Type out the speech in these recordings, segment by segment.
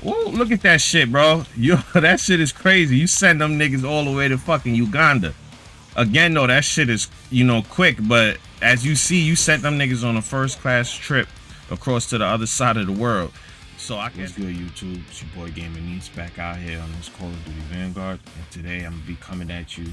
Whoa, look at that shit, bro. Yo, that shit is crazy. You send them niggas all the way to fucking Uganda. Again, though, that shit is, you know, quick, but as you see, you sent them niggas on a first class trip across to the other side of the world. So I guess good YouTube, it's your boy Gaming Needs back out here on this Call of Duty Vanguard, and today I'm gonna be coming at you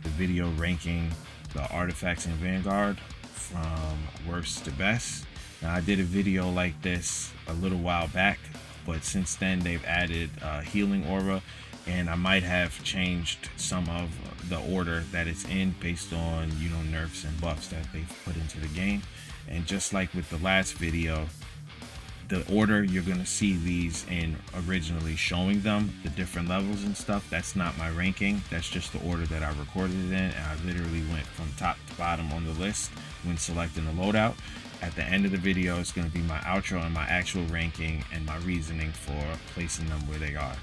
the video ranking the artifacts in Vanguard from worst to best. Now I did a video like this a little while back, but since then they've added healing aura, and I might have changed some of the order that it's in based on, you know, nerfs and buffs that they've put into the game. And just like with the last video, the order you're gonna see these in originally showing them the different levels and stuff, that's not my ranking, that's just the order that I recorded it in, and I literally went from top to bottom on the list when selecting the loadout. At the end of the video, it's gonna be my outro and my actual ranking and my reasoning for placing them where they are.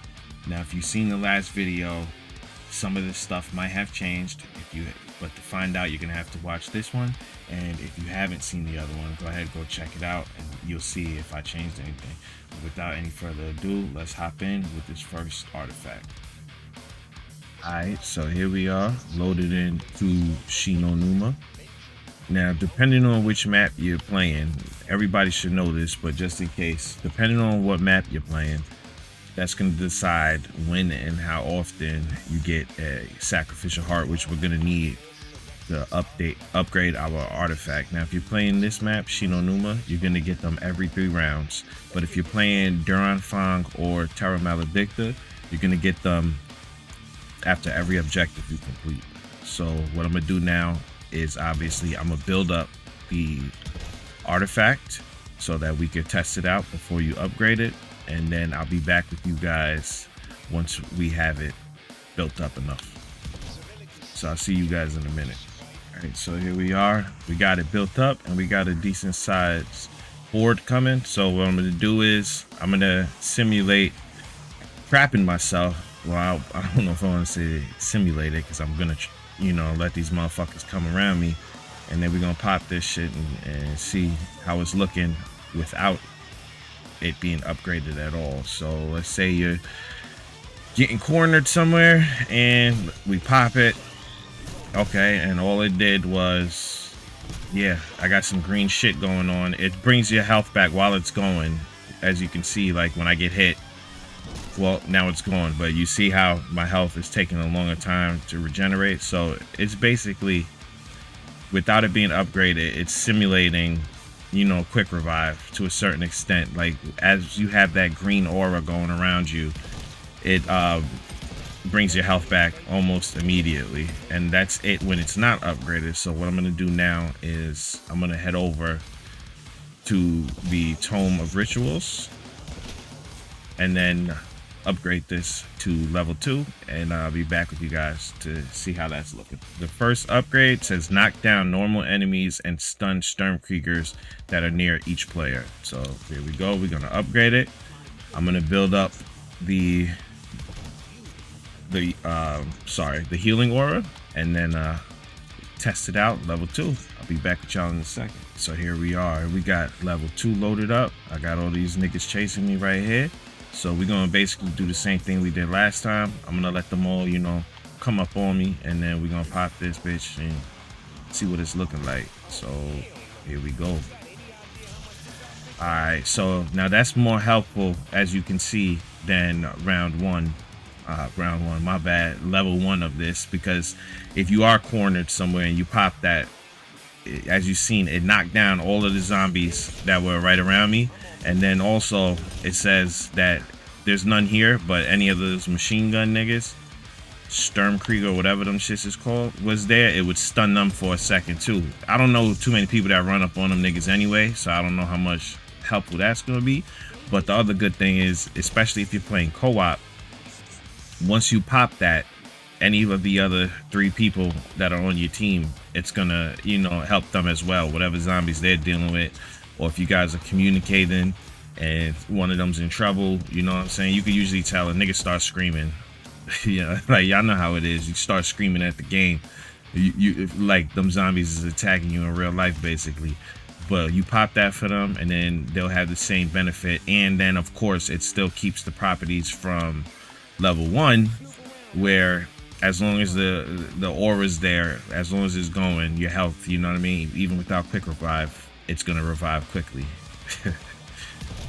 Now, if you've seen the last video, some of this stuff might have changed. But to find out, you're gonna have to watch this one. And if you haven't seen the other one, go ahead, go check it out, and you'll see if I changed anything. But without any further ado, let's hop in with this first artifact. Alright, so here we are, loaded into Shinonuma. Now, depending on which map you're playing, everybody should know this, but just in case, depending on what map you're playing, that's going to decide when and how often you get a sacrificial heart, which we're going to need to upgrade our artifact. Now, if you're playing this map, Shinonuma, you're going to get them every 3 rounds. But if you're playing Duran Fang or Terra Maledicta, you're going to get them after every objective you complete. So what I'm going to do now is, obviously, I'm going to build up the artifact so that we can test it out before you upgrade it. And then I'll be back with you guys once we have it built up enough. So I'll see you guys in a minute. All right, so here we are. We got it built up, and we got a decent sized board coming. So what I'm gonna do is I'm gonna simulate trapping myself. Well, I don't know if I want to say simulate it, because I'm gonna, you know, let these motherfuckers come around me, and then we're gonna pop this shit and see how it's looking without it being upgraded at all. So let's say you're getting cornered somewhere and we pop it. Okay, and all it did was, yeah, I got some green shit going on. It brings your health back while it's going. As you can see, like when I get hit, well, now it's gone, but you see how my health is taking a longer time to regenerate. So it's basically, without it being upgraded, it's simulating, you know, quick revive to a certain extent. Like, as you have that green aura going around you, it brings your health back almost immediately, and that's it when it's not upgraded. So what I'm going to do now is I'm going to head over to the Tome of Rituals and then upgrade this to level 2, and I'll be back with you guys to see how that's looking. The first upgrade says knock down normal enemies and stun Sturmkriegers that are near each player. So here we go, we're gonna upgrade it. I'm gonna build up the healing aura, and then test it out, level 2. I'll be back with y'all in a second. So here we are, we got level 2 loaded up. I got all these niggas chasing me right here. So we're gonna basically do the same thing we did last time. I'm gonna let them all, you know, come up on me, and then we're gonna pop this bitch and see what it's looking like. So here we go. All right, so now that's more helpful, as you can see, than round one, my bad, level 1 of this, because if you are cornered somewhere and you pop that, as you've seen, it knocked down all of the zombies that were right around me. And then also it says that there's none here, but any of those machine gun niggas, Sturmkrieger, whatever them shits is called, was there, it would stun them for a second too. I don't know too many people that run up on them niggas anyway, so I don't know how much helpful that's gonna be. But the other good thing is, especially if you're playing co-op, once you pop that, any of the other 3 people that are on your team, it's gonna, you know, help them as well, whatever zombies they're dealing with. Or if you guys are communicating and one of them's in trouble, you know what I'm saying, you can usually tell a nigga start screaming. Yeah, like y'all know how it is. You start screaming at the game, you like them zombies is attacking you in real life basically. But you pop that for them, and then they'll have the same benefit. And then, of course, it still keeps the properties from level 1, where as long as the aura's there, as long as it's going, your health, you know what I mean? Even without quick revive, it's going to revive quickly.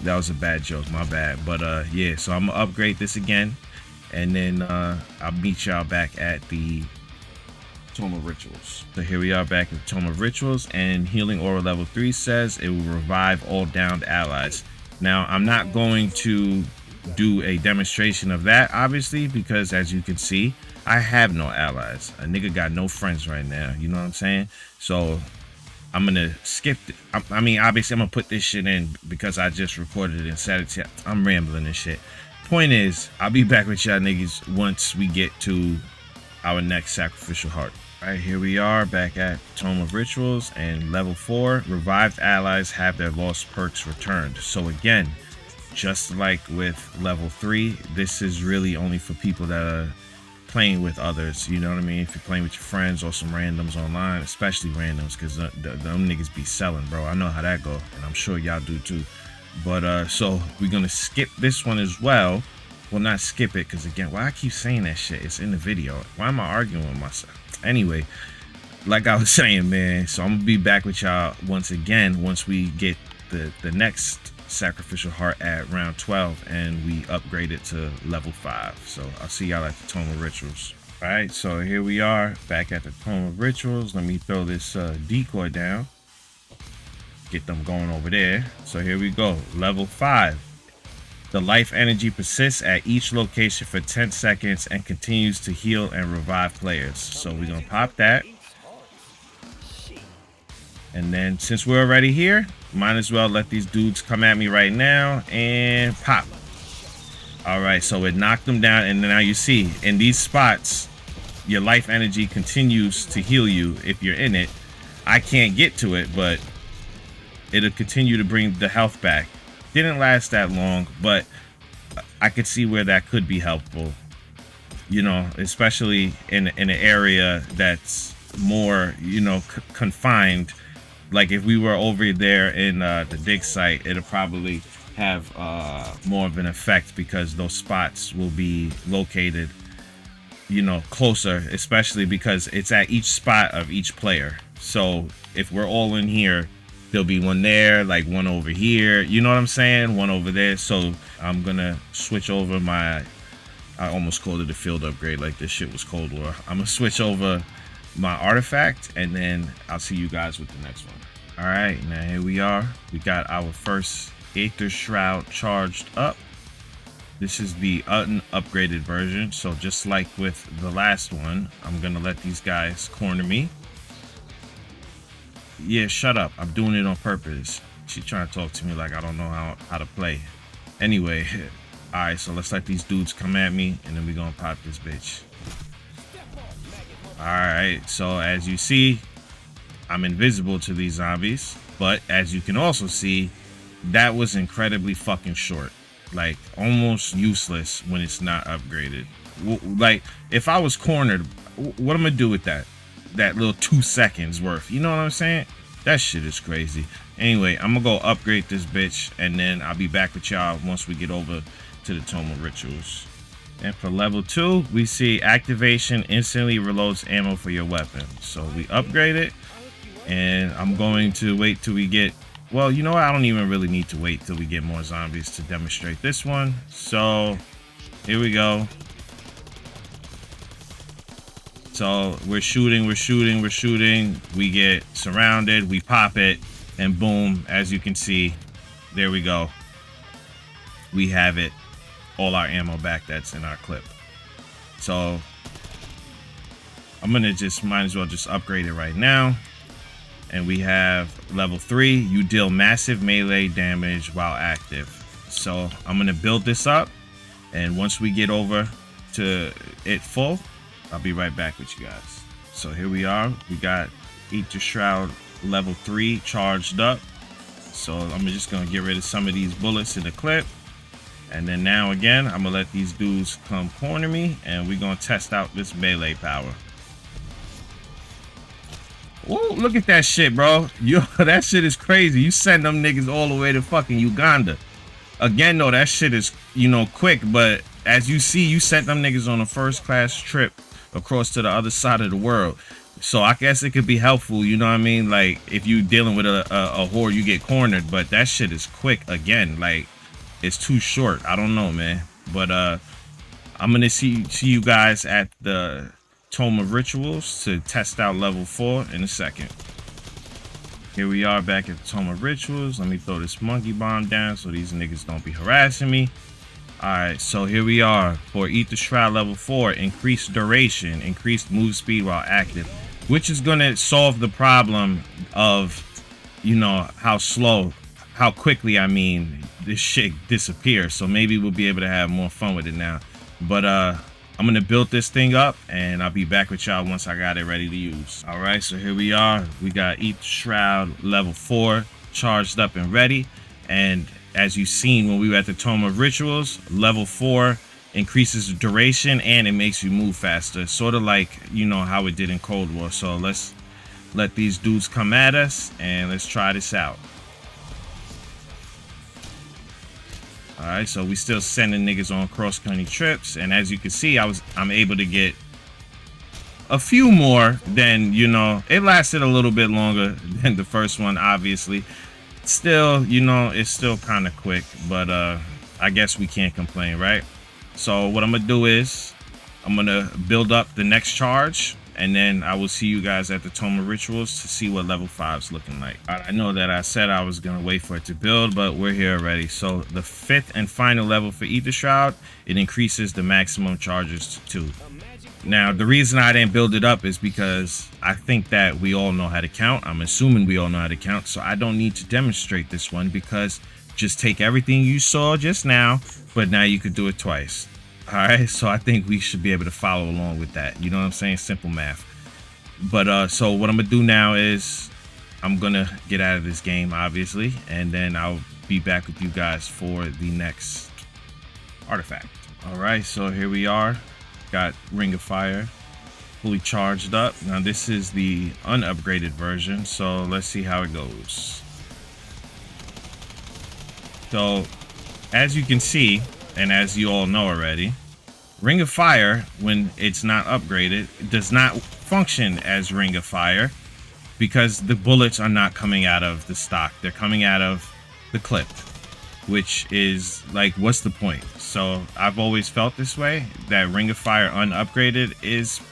That was a bad joke, my bad. But yeah, so I'm going to upgrade this again. And then I'll meet y'all back at the Tome of Rituals. So here we are back at the Tome of Rituals, and Healing Aura level 3 says it will revive all downed allies. Now, I'm not going to do a demonstration of that, obviously, because as you can see, I have no allies. A nigga got no friends right now, you know what I'm saying? So I'm gonna skip it. I mean, obviously, I'm gonna put this shit in because I just recorded it and said it. I'm rambling and shit. Point is, I'll be back with y'all niggas once we get to our next sacrificial heart. All right, here we are back at Tome of Rituals, and level 4, revived allies have their lost perks returned. So again, just like with level 3, this is really only for people that are playing with others, you know what I mean? If you're playing with your friends or some randoms online, especially randoms, because them niggas be selling, bro. I know how that go, and I'm sure y'all do too. But so we're gonna skip this one as well. Well, not skip it, because again, why I keep saying that shit? It's in the video. Why am I arguing with myself? Anyway, like I was saying, man, so I'm gonna be back with y'all once again once we get the next sacrificial heart at round 12 and we upgrade it to level 5. So I'll see y'all at the Tome of Rituals. All right, so here we are back at the Tome of Rituals. Let me throw this decoy down, get them going over there. So here we go, level 5. The life energy persists at each location for 10 seconds and continues to heal and revive players. So we're gonna pop that. And then since we're already here, might as well let these dudes come at me right now and pop. All right, so it knocked them down, and now you see in these spots, your life energy continues to heal you if you're in it. I can't get to it, but it'll continue to bring the health back. Didn't last that long, but I could see where that could be helpful, you know, especially in an area that's more, you know, confined. Like if we were over there in the dig site, it'll probably have more of an effect because those spots will be located, you know, closer, especially because it's at each spot of each player. So if we're all in here, there'll be one there, like one over here, you know what I'm saying? One over there. So I'm gonna switch over my, I almost called it a field upgrade, like this shit was Cold War. I'm gonna switch over my artifact, and then I'll see you guys with the next one. All right, now here we are. We got our first Aether Shroud charged up. This is the upgraded version. So just like with the last one, I'm gonna let these guys corner me. Yeah, shut up. I'm doing it on purpose. She's trying to talk to me like I don't know how to play. Anyway, all right, so let's let these dudes come at me, and then we're gonna pop this bitch. All right, so as you see, I'm invisible to these zombies, but as you can also see, that was incredibly fucking short, like almost useless when it's not upgraded. Like if I was cornered, what am I gonna do with that little 2 seconds worth? You know what I'm saying? That shit is crazy. Anyway, I'm gonna go upgrade this bitch, and then I'll be back with y'all once we get over to the Tome of Rituals. And for level 2, we see activation instantly reloads ammo for your weapon. So we upgrade it, and I'm going to wait till we get, well, you know what? I don't even really need to wait till we get more zombies to demonstrate this one. So here we go. So we're shooting, we get surrounded, we pop it, and boom, as you can see, there we go. We have it, all our ammo back that's in our clip. So I'm gonna might as well just upgrade it right now. And we have level 3, you deal massive melee damage while active. So I'm gonna build this up, and once we get over to it full, I'll be right back with you guys. So here we are. We got Aether Shroud level 3 charged up. So I'm just gonna get rid of some of these bullets in the clip. And then now again, I'm gonna let these dudes come corner me, and we're gonna test out this melee power. Whoa, look at that shit, bro. Yo, that shit is crazy. You send them niggas all the way to fucking Uganda. Again, though, that shit is, you know, quick, but as you see, you sent them niggas on a first class trip across to the other side of the world. So I guess it could be helpful, you know what I mean? Like, if you dealing with a whore, you get cornered, but that shit is quick again. Like, it's too short. I don't know, man. But I'm gonna see you guys at the Tome of Rituals to test out level 4 in a second. Here we are back at the Tome of Rituals. Let me throw this monkey bomb down so these niggas don't be harassing me. Alright, so here we are for Aether Shroud level 4. Increased duration, increased move speed while active, which is gonna solve the problem of, you know, how quickly, I mean, this shit disappears. So maybe we'll be able to have more fun with it now. But I'm gonna build this thing up and I'll be back with y'all once I got it ready to use. All right, so here we are. We got Aether Shroud level 4 charged up and ready. And as you've seen when we were at the Tome of Rituals, level 4 increases the duration and it makes you move faster, sort of like, you know, how it did in Cold War. So let's let these dudes come at us and let's try this out. All right, so we still sending niggas on cross-country trips, and as you can see, I'm able to get a few more than, you know, it lasted a little bit longer than the first one, obviously. Still, you know, it's still kind of quick, but I guess we can't complain, right? So what I'm gonna do is I'm gonna build up the next charge, and then I will see you guys at the Tome of Rituals to see what level 5 is looking like. I know that I said I was gonna wait for it to build, but we're here already. So the 5th and final level for Aether Shroud, it increases the maximum charges to 2. Now, the reason I didn't build it up is because I think that we all know how to count. I'm assuming we all know how to count, so I don't need to demonstrate this one, because just take everything you saw just now, but now you could do it twice. All right, so I think we should be able to follow along with that. You know what I'm saying? Simple math. But so what I'm gonna do now is I'm gonna get out of this game, obviously, and then I'll be back with you guys for the next artifact. All right, so here we are. Got Ring of Fire fully charged up. Now this is the unupgraded version, so let's see how it goes. So as you can see, and as you all know already, Ring of Fire, when it's not upgraded, it does not function as Ring of Fire because the bullets are not coming out of the stock. They're coming out of the clip, which is like, what's the point? So I've always felt this way, that Ring of Fire unupgraded is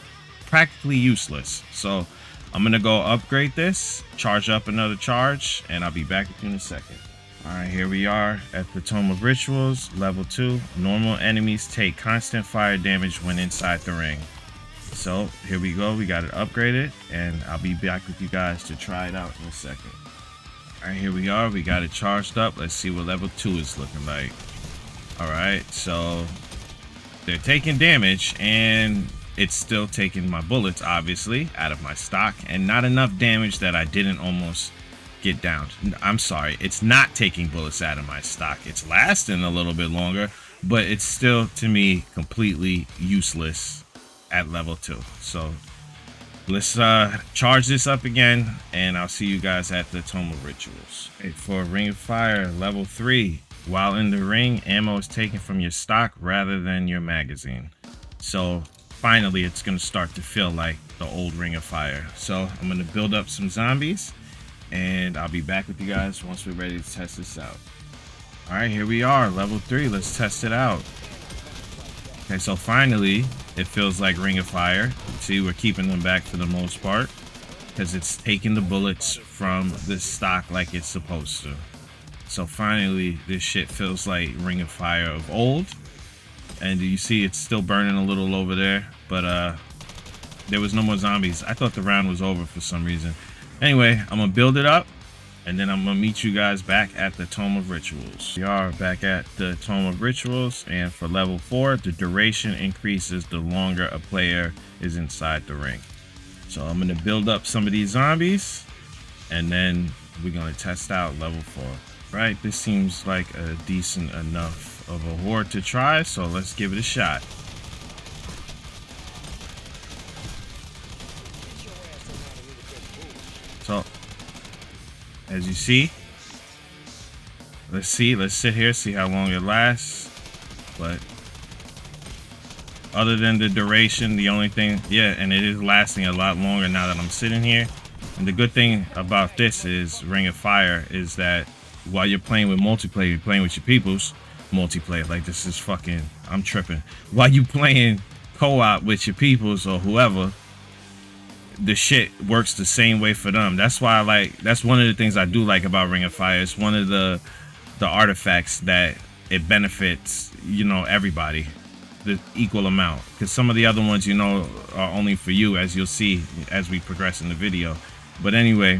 practically useless. So I'm gonna go upgrade this, charge up another charge, and I'll be back with you in a second. All right, here we are at the Tome of Rituals, level 2. Normal enemies take constant fire damage when inside the ring. So here we go, we got it upgraded, and I'll be back with you guys to try it out in a second. All right, here we are, we got it charged up. Let's see what level 2 is looking like. All right, so they're taking damage, and it's still taking my bullets, obviously, out of my stock, and not enough damage that I didn't almost get down. I'm sorry, it's not taking bullets out of my stock. It's lasting a little bit longer, but it's still, to me, completely useless at level 2. So let's charge this up again, and I'll see you guys at the Tome of Rituals. Okay, for Ring of Fire level 3, while in the ring, ammo is taken from your stock rather than your magazine. So finally, it's going to start to feel like the old Ring of Fire. So I'm going to build up some zombies, and I'll be back with you guys once we're ready to test this out. All right, here we are, level 3. Let's test it out. Okay, so finally, it feels like Ring of Fire. See, we're keeping them back for the most part because it's taking the bullets from the stock like it's supposed to. So finally, this shit feels like Ring of Fire of old. And you see it's still burning a little over there, but there was no more zombies. I thought the round was over for some reason. Anyway, I'm gonna build it up, and then I'm gonna meet you guys back at the Tome of Rituals. We are back at the Tome of Rituals, and for level 4, the duration increases the longer a player is inside the ring. So I'm gonna build up some of these zombies, and then we're gonna test out level 4. Right, this seems like a decent enough of a horde to try, so let's give it a shot. as you see. Let's sit here, see how long it lasts. But other than the duration, the only thing, yeah, and it is lasting a lot longer now that I'm sitting here. And the good thing about this is Ring of Fire is that while you're playing with multiplayer, you're playing with your peoples. Multiplayer, like this is fucking, I'm tripping. While you playing co-op with your peoples or whoever, the shit works the same way for them. That's why I like, that's one of the things I do like about Ring of Fire. It's one of the artifacts that it benefits, you know, everybody the equal amount, because some of the other ones, you know, are only for you, as you'll see as we progress in the video. But anyway,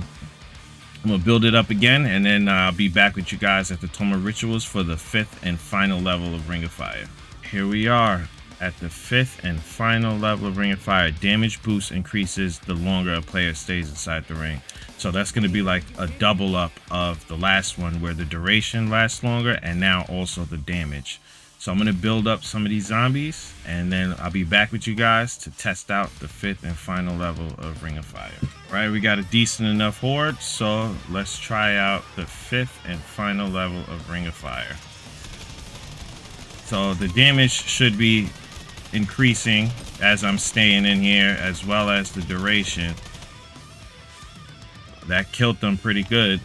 I'm gonna build it up again, and then I'll be back with you guys at the Tome of Rituals for the 5th and final level of Ring of Fire. Here we are at the 5th and final level of Ring of Fire. Damage boost increases the longer a player stays inside the ring. So that's going to be like a double up of the last one, where the duration lasts longer and now also the damage. So I'm going to build up some of these zombies, and then I'll be back with you guys to test out the 5th and final level of Ring of Fire. All right, we got a decent enough horde, so let's try out the 5th and final level of Ring of Fire. So the damage should be increasing as I'm staying in here, as well as the duration. That killed them pretty good.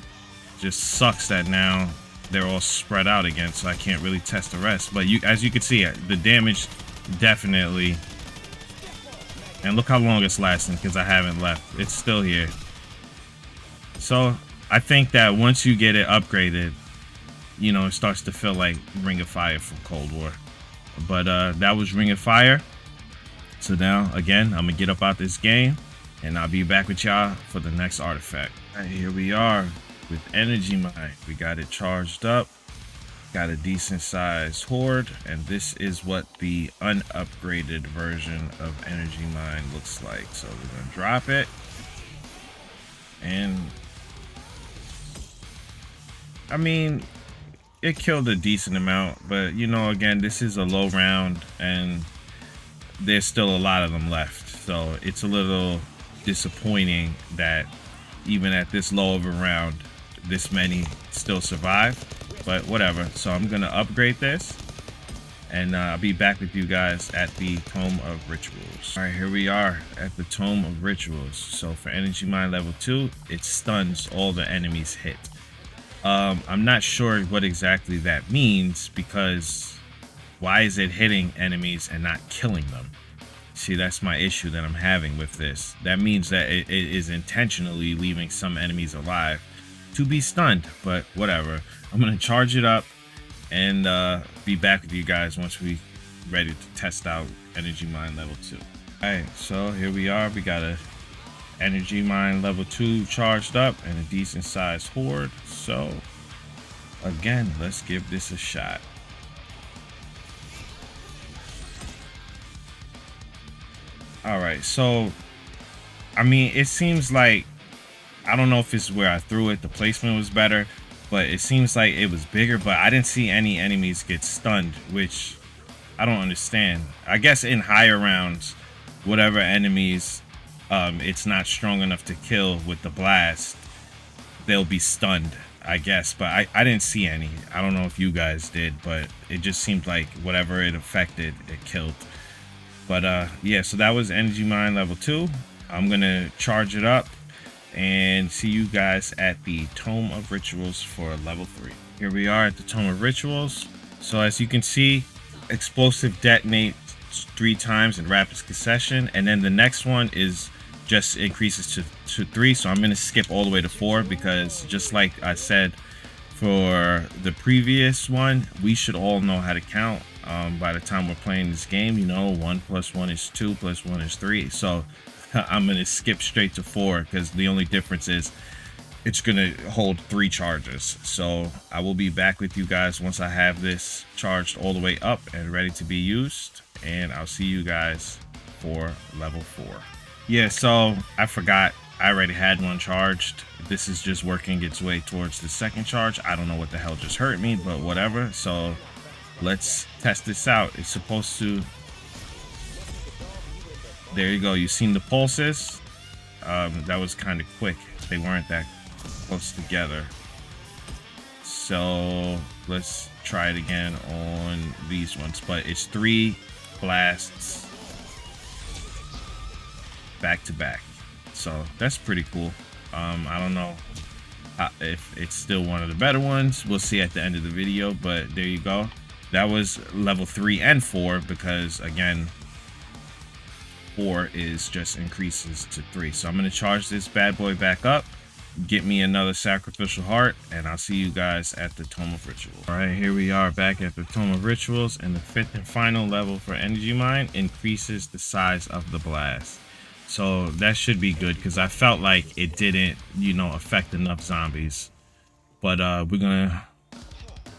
Just sucks that now they're all spread out again, so I can't really test the rest. But as you can see, the damage definitely, and look how long it's lasting, because I haven't left. It's still here. So I think that once you get it upgraded, you know, it starts to feel like Ring of Fire from Cold War. But that was Ring of Fire. So now, again, I'm gonna get up out this game, and I'll be back with y'all for the next artifact. All right, here we are with Energy Mine. We got it charged up, got a decent sized horde, and this is what the unupgraded version of Energy Mine looks like. So we're gonna drop it, and I mean, it killed a decent amount, but you know, again, this is a low round and there's still a lot of them left, so it's a little disappointing that even at this low of a round, this many still survive, but whatever. So I'm gonna upgrade this, and I'll be back with you guys at the Tome of Rituals. All right, here we are at the Tome of Rituals. So for Energy Mine level 2, it stuns all the enemies hit. I'm not sure what exactly that means, because why is it hitting enemies and not killing them? See, that's my issue that I'm having with this. That means that it is intentionally leaving some enemies alive to be stunned, but whatever. I'm gonna charge it up and be back with you guys once we ready to test out Energy Mine level 2. All right, so here we are. We got a Energy Mine level 2 charged up and a decent sized horde. So again, let's give this a shot. All right, so I mean, it seems like, I don't know if it's where I threw it, the placement was better, but it seems like it was bigger, but I didn't see any enemies get stunned, which I don't understand. I guess in higher rounds, whatever enemies it's not strong enough to kill with the blast, they'll be stunned, I guess, but I didn't see any. I don't know if you guys did, but it just seemed like whatever it affected, it killed. But yeah, so that was Energy Mine level 2. I'm gonna charge it up and see you guys at the Tome of Rituals for level 3. Here we are at the Tome of Rituals. So as you can see, explosive detonate 3 times in rapid succession, and then the next one is just increases to 3. So I'm going to skip all the way to 4, because just like I said for the previous one, we should all know how to count by the time we're playing this game. You know, 1 + 1 is 2, + 1 is 3. So I'm going to skip straight to 4, because the only difference is it's going to hold 3 charges. So I will be back with you guys once I have this charged all the way up and ready to be used, and I'll see you guys for level 4. Yeah, so I forgot, I already had one charged. This is just working its way towards the second charge. I don't know what the hell just hurt me, but whatever. So let's test this out. It's supposed to, there you go, you've seen the pulses. That was kind of quick. They weren't that close together. So let's try it again on these ones, but it's 3 blasts back to back. So that's pretty cool. I don't know if it's still one of the better ones. We'll see at the end of the video, but there you go. That was level 3 and 4, because again, 4 is just increases to 3. So I'm going to charge this bad boy back up, get me another sacrificial heart, and I'll see you guys at the Tome of Rituals. All right, here we are back at the Tome of Rituals, and the 5th and final level for Energy Mine increases the size of the blast. So that should be good, because I felt like it didn't, you know, affect enough zombies. But we're gonna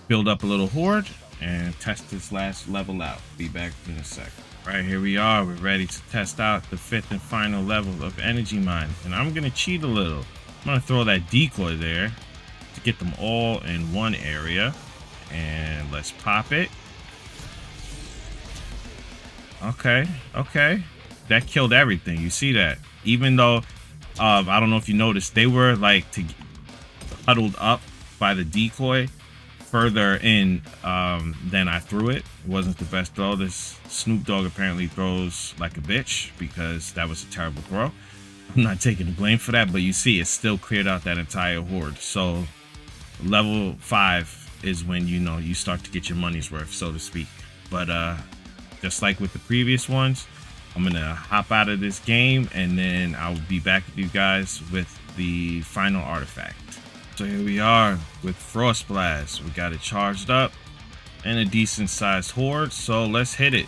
build up a little horde and test this last level out. Be back in a second. All right, here we are. We're ready to test out the 5th and final level of Energy Mine, and I'm gonna cheat a little. I'm gonna throw that decoy there to get them all in one area, and let's pop it. Okay, that killed everything. You see that? Even though I don't know if you noticed, they were like huddled up by the decoy further in than I threw it. It wasn't the best throw. This Snoop Dogg apparently throws like a bitch, because that was a terrible throw. I'm not taking the blame for that, but you see it still cleared out that entire horde. So level 5 is when, you know, you start to get your money's worth, so to speak. But just like with the previous ones, I'm gonna hop out of this game, and then I'll be back with you guys with the final artifact. So here we are with Frost Blast. We got it charged up and a decent sized horde, so let's hit it.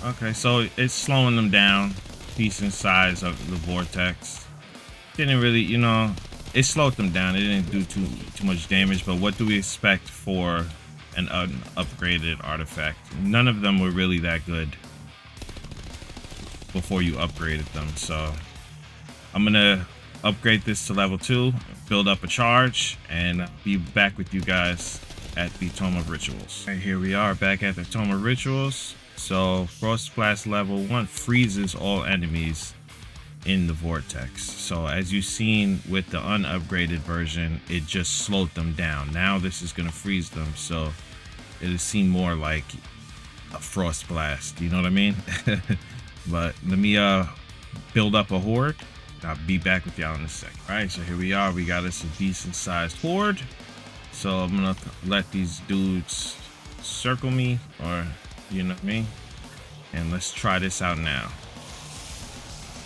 Okay, so it's slowing them down. Decent size of the vortex. Didn't really, you know, it slowed them down. It didn't do too much damage, but what do we expect for an upgraded artifact? None of them were really that good before you upgraded them. So I'm gonna upgrade this to level 2, build up a charge, and be back with you guys at the Tome of Rituals. Right, here we are back at the Tome of Rituals. So Frost Blast level 1 freezes all enemies in the vortex. So as you've seen with the unupgraded version, it just slowed them down. Now this is gonna freeze them, so it'll seem more like a Frost Blast, you know what I mean? But let me build up a horde. I'll be back with y'all in a second. All right, so here we are. We got us a decent sized horde. So I'm gonna let these dudes circle me, or you know what I mean? And let's try this out now.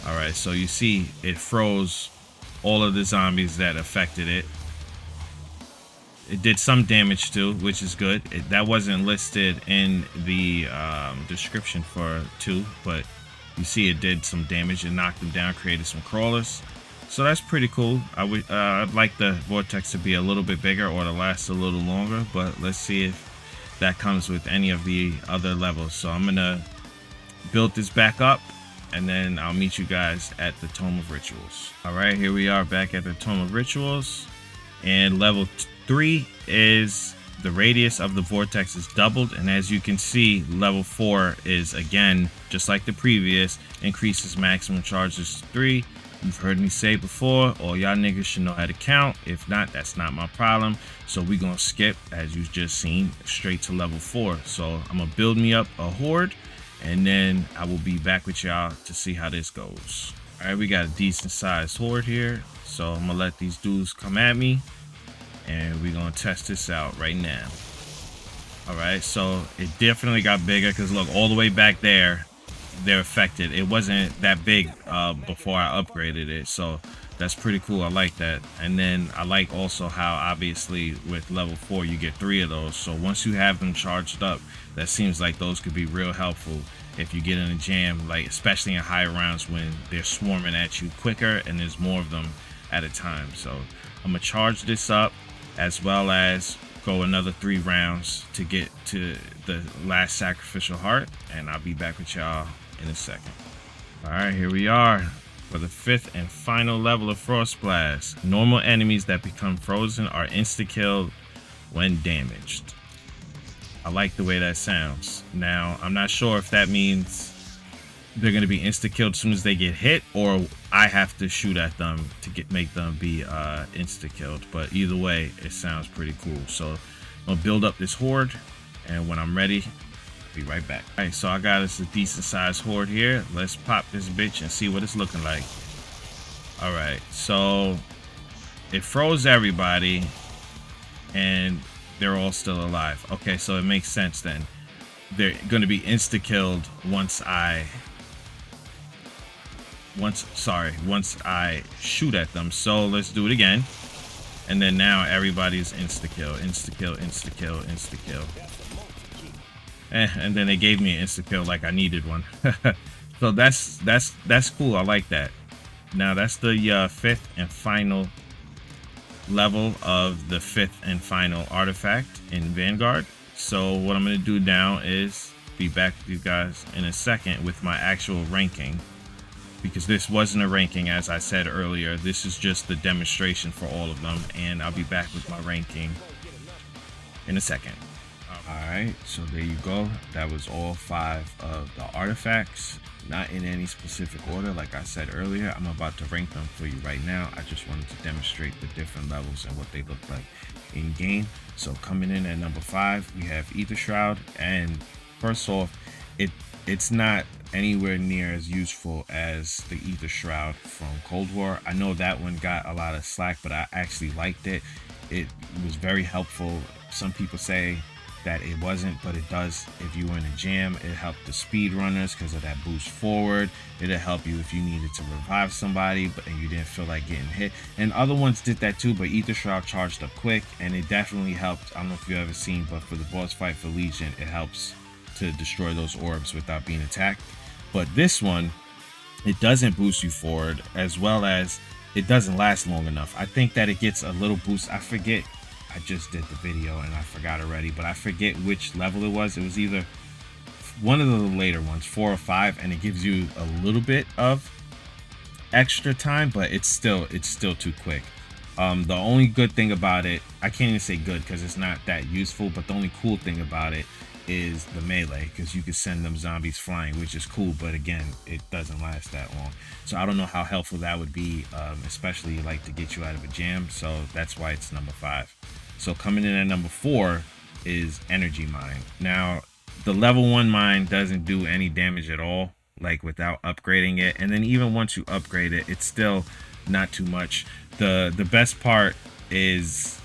All right, so you see it froze all of the zombies that affected it. It did some damage too, which is good. That wasn't listed in the description for 2, but you see it did some damage. It knocked them down, created some crawlers. So that's pretty cool. I'd like the vortex to be a little bit bigger, or to last a little longer, but let's see if that comes with any of the other levels. So I'm gonna build this back up, and then I'll meet you guys at the Tome of Rituals. All right, here we are back at the Tome of Rituals, and level 3 is the radius of the vortex is doubled, and as you can see, level 4 is, again, just like the previous, increases maximum charges to 3. You've heard me say before, all y'all niggas should know how to count. If not, that's not my problem. So we're gonna skip, as you've just seen, straight to level 4. So I'm gonna build me up a horde, and then I will be back with y'all to see how this goes. All right, we got a decent sized horde here, so I'm gonna let these dudes come at me, and we're gonna test this out right now. All right, so it definitely got bigger, because look, all the way back there, they're affected. It wasn't that big before I upgraded it, so that's pretty cool. I like that. And then I like also how obviously with level 4 you get 3 of those, so once you have them charged up, that seems like those could be real helpful if you get in a jam, like especially in higher rounds when they're swarming at you quicker and there's more of them at a time. So I'm gonna charge this up, as well as go another 3 rounds to get to the last sacrificial heart, and I'll be back with y'all in a second. All right, here we are for the 5th and final level of Frost Blast. Normal enemies that become frozen are insta-killed when damaged. I like the way that sounds. Now, I'm not sure if that means they're gonna be insta-killed as soon as they get hit, or I have to shoot at them to make them be insta-killed. But either way, it sounds pretty cool. So I'm gonna build up this horde, and when I'm ready, I'll be right back. All right, so I got us a decent sized horde here. Let's pop this bitch and see what it's looking like. All right, so it froze everybody, and they're all still alive. Okay, so it makes sense then. They're going to be insta-killed once I shoot at them. So let's do it again. And then now everybody's insta-kill, insta-kill, insta-kill, insta-kill. And then they gave me an insta-kill like I needed one. So that's cool. I like that. Now that's the fifth and final level of the fifth and final artifact in Vanguard. So what I'm going to do now is be back with you guys in a second with my actual ranking, because this wasn't a ranking as I said earlier. This is just the demonstration for all of them, and I'll be back with my ranking in a second. Alright, so there you go. That was all 5 of the artifacts, not in any specific order. Like I said earlier, I'm about to rank them for you right now. I just wanted to demonstrate the different levels and what they look like in game. So coming in at number 5, we have Aether Shroud, and first off, it's not anywhere near as useful as the Aether Shroud from Cold War. I know that one got a lot of slack, but I actually liked it. It was very helpful. Some people say that it wasn't, but it does. If you were in a jam, it helped the speed runners because of that boost forward. It'll help you if you needed to revive somebody but and you didn't feel like getting hit, and other ones did that too. But Aether Shroud charged up quick, and it definitely helped. I don't know if you've ever seen, but for the boss fight for Legion, it helps to destroy those orbs without being attacked. But this one, it doesn't boost you forward, as well as it doesn't last long enough. I think that it gets a little boost. I forget, I just did the video and I forgot already, but I forget which level it was. It was either one of the later ones, 4 or 5, and it gives you a little bit of extra time, but it's still too quick. The only good thing about it, I can't even say good because it's not that useful, but the only cool thing about it is the melee, because you can send them zombies flying, which is cool, but again, it doesn't last that long. So I don't know how helpful that would be, especially like to get you out of a jam. So that's why it's number 5. So coming in at number 4 is Energy Mine. Now the level 1 mine doesn't do any damage at all, like without upgrading it, and then even once you upgrade it, it's still not too much. The best part is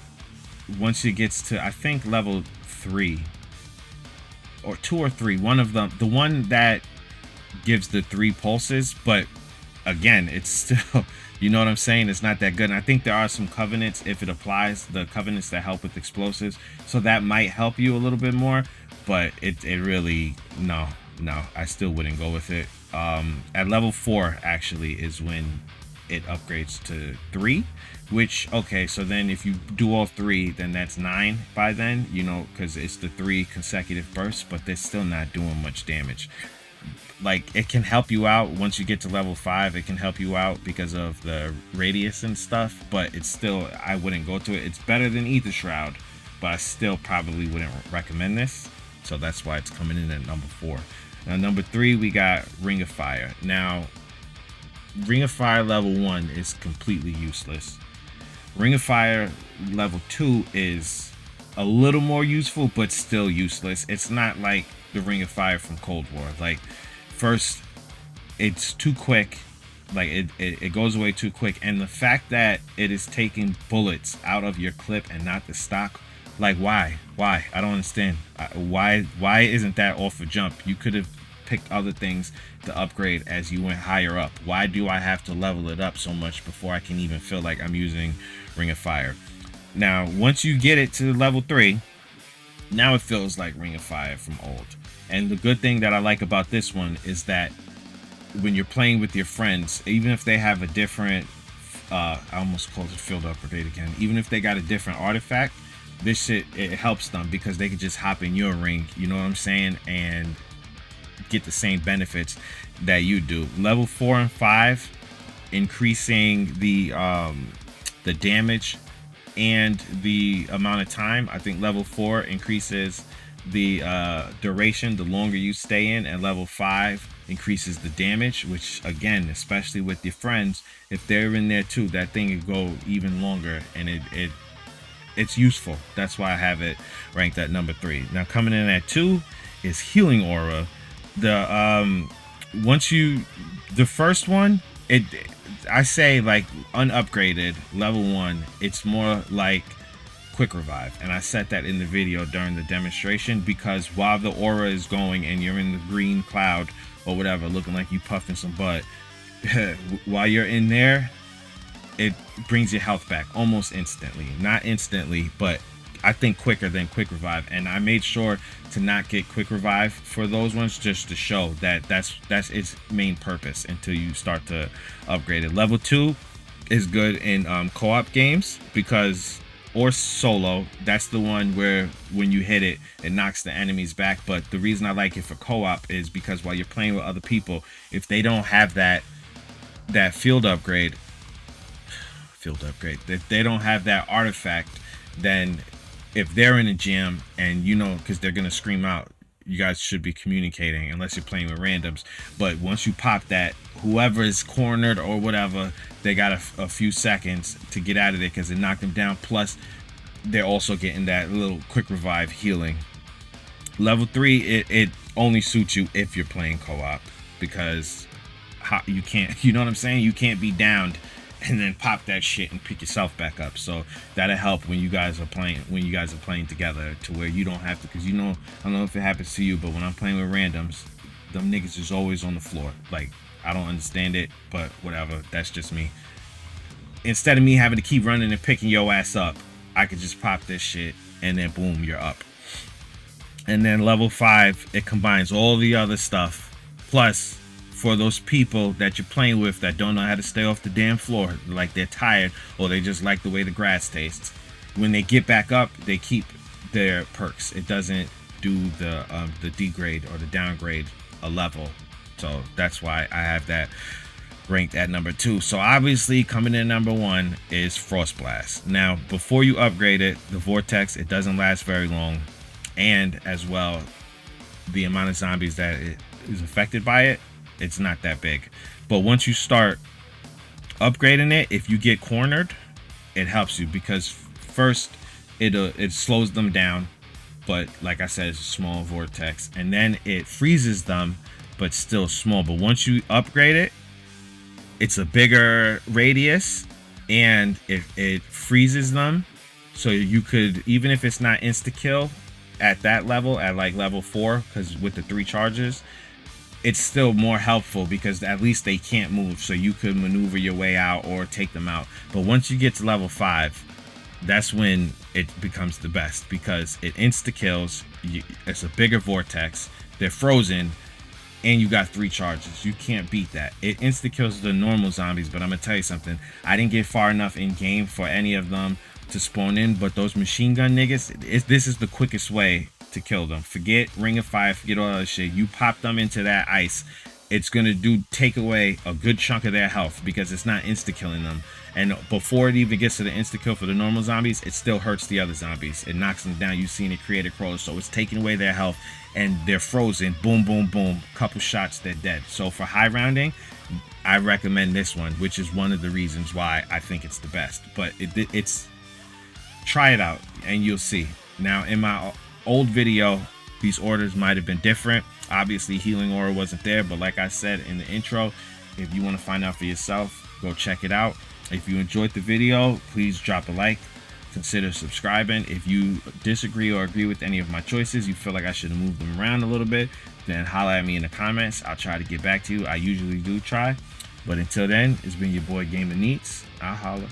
once it gets to, I think, level 3 or 2 or 3, one of them, the one that gives the 3 pulses, but again, it's still, you know what I'm saying, it's not that good. And I think there are some covenants, if it applies, the covenants that help with explosives, so that might help you a little bit more, but it really, no, I still wouldn't go with it. At level 4 actually is when it upgrades to 3, which, okay, so then if you do all 3, then that's 9 by then, you know, because it's the 3 consecutive bursts, but they're still not doing much damage. Like, it can help you out once you get to level 5. It can help you out because of the radius and stuff, but it's still, I wouldn't go to it. It's better than Aether Shroud, but I still probably wouldn't recommend this. So that's why it's coming in at number 4. Now number 3, we got Ring of Fire. Now Ring of Fire level 1 is completely useless. Ring of Fire level 2 is a little more useful, but still useless. It's not like the Ring of Fire from Cold War. Like, first, it's too quick. Like, it goes away too quick, and the fact that it is taking bullets out of your clip and not the stock, like, why I don't understand. Why isn't that off a jump? You could have picked other things to upgrade as you went higher up. Why do I have to level it up so much before I can even feel like I'm using Ring of Fire? Now once you get it to level 3, now it feels like Ring of Fire from old. And the good thing that I like about this one is that when you're playing with your friends, even if they have a different I almost called it field upgrade again, even if they got a different artifact, this shit, it helps them because they can just hop in your ring, you know what I'm saying, and get the same benefits that you do. Level 4 and 5 increasing the damage and the amount of time. I think level 4 increases the duration the longer you stay in, and level 5 increases the damage, which again, especially with your friends, if they're in there too, that thing could go even longer, and it's useful. That's why I have it ranked at number 3. Now coming in at 2 is Healing Aura. The the first one, I say like unupgraded level 1, it's more like quick revive, and I said that in the video during the demonstration, because while the aura is going and you're in the green cloud or whatever looking like you puffing some butt, while you're in there, it brings your health back almost instantly. Not instantly, but I think quicker than quick revive, and I made sure to not get quick revive for those ones, just to show that that's its main purpose until you start to upgrade it. Level 2 is good in co-op games, because or solo, that's the one where when you hit it, it knocks the enemies back. But the reason I like it for co-op is because while you're playing with other people, if they don't have that field upgrade, if they don't have that artifact, then if they're in a jam, and you know, because they're gonna scream out, you guys should be communicating unless you're playing with randoms. But once you pop that, whoever is cornered or whatever, they got a few seconds to get out of there because it knocked them down. Plus, they're also getting that little quick revive healing. Level 3, it only suits you if you're playing co-op, because you can't, you know what I'm saying? You can't be downed and then pop that shit and pick yourself back up. So that'll help when you guys are playing together, to where you don't have to, because you know, I don't know if it happens to you, but when I'm playing with randoms, them niggas is always on the floor. Like, I don't understand it, but whatever, that's just me. Instead of me having to keep running and picking your ass up, I could just pop this shit and then boom, you're up. And then level 5, it combines all the other stuff. Plus, for those people that you're playing with that don't know how to stay off the damn floor, like they're tired or they just like the way the grass tastes, when they get back up, they keep their perks. It doesn't do the degrade or the downgrade a level. So that's why I have that ranked at number 2. So obviously coming in number 1 is Frost Blast. Now before you upgrade it, the Vortex, it doesn't last very long, and as well, the amount of zombies that it is affected by it, it's not that big. But once you start upgrading it, if you get cornered, it helps you, because first it slows them down, but like I said, it's a small vortex, and then it freezes them, but still small. But once you upgrade it, it's a bigger radius, and it freezes them, so you could, even if it's not insta kill at that level, at like level 4, because with the 3 charges, it's still more helpful, because at least they can't move, so you could maneuver your way out or take them out. But once you get to level 5, that's when it becomes the best, because it insta kills, it's a bigger vortex, they're frozen, and you got 3 charges. You can't beat that. It insta kills the normal zombies, but I'm gonna tell you something, I didn't get far enough in game for any of them to spawn in, but those machine gun niggas, this is the quickest way to kill them. Forget Ring of Fire, forget all that shit. You pop them into that ice, it's gonna take away a good chunk of their health, because it's not insta killing them. And before it even gets to the insta kill for the normal zombies, it still hurts the other zombies. It knocks them down. You've seen it create a crawler, so it's taking away their health, and they're frozen. Boom, boom, boom. Couple shots, they're dead. So for high rounding, I recommend this one, which is one of the reasons why I think it's the best. But it's try it out and you'll see. Now in my old video, these orders might have been different. Obviously Healing Aura wasn't there, but like I said in the intro, if you want to find out for yourself, go check it out. If you enjoyed the video, please drop a like, consider subscribing. If you disagree or agree with any of my choices, you feel like I should have moved them around a little bit, then holla at me in the comments. I'll try to get back to you. I usually do try. But until then, it's been your boy Gamer Neats. I'll holla.